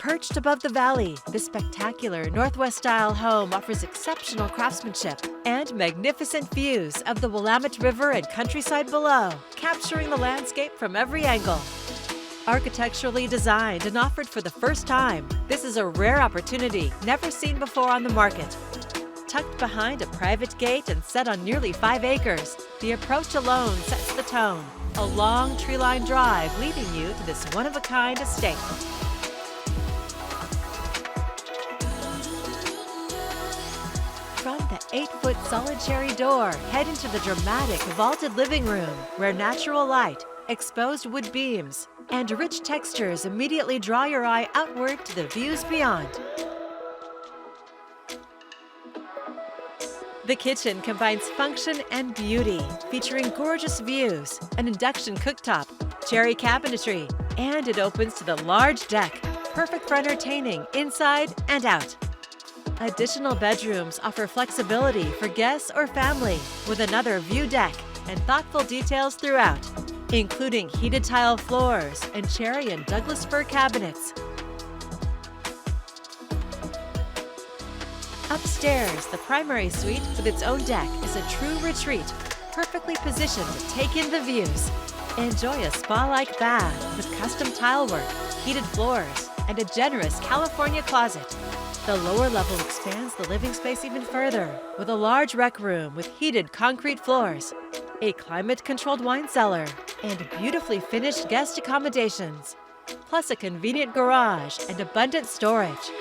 Perched above the valley, this spectacular Northwest-style home offers exceptional craftsmanship and magnificent views of the Willamette River and countryside below, capturing the landscape from every angle. Architecturally designed and offered for the first time, this is a rare opportunity never seen before on the market. Tucked behind a private gate and set on nearly 5 acres, the approach alone sets the tone. A long tree-lined drive leading you to this one-of-a-kind estate. From the 8-foot solid cherry door, head into the dramatic vaulted living room, where natural light, exposed wood beams, and rich textures immediately draw your eye outward to the views beyond. The kitchen combines function and beauty, featuring gorgeous views, an induction cooktop, cherry cabinetry, and it opens to the large deck, perfect for entertaining inside and out. Additional bedrooms offer flexibility for guests or family, with another view deck and thoughtful details throughout, including heated tile floors and cherry and Douglas fir cabinets. Upstairs, the primary suite with its own deck is a true retreat, perfectly positioned to take in the views. Enjoy a spa-like bath with custom tile work, heated floors, and a generous California closet. The lower level expands the living space even further, with a large rec room with heated concrete floors, a climate-controlled wine cellar, and beautifully finished guest accommodations, plus a convenient garage and abundant storage.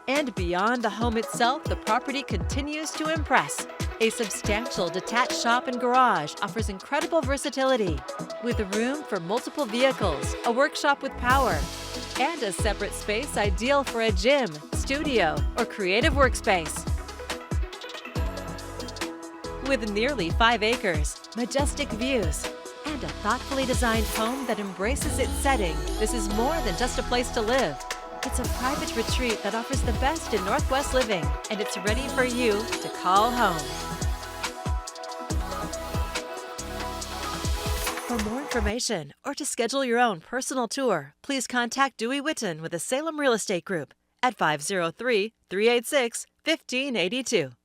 And beyond the home itself, the property continues to impress. A substantial detached shop and garage offers incredible versatility, with room for multiple vehicles, a workshop with power, and a separate space ideal for a gym, studio, or creative workspace. With nearly 5 acres, majestic views, and a thoughtfully designed home that embraces its setting, this is more than just a place to live. It's a private retreat that offers the best in Northwest living, and it's ready for you to call home. For more information or to schedule your own personal tour, please contact Dewey Witten with the Salem Real Estate Group at 503-386-1582.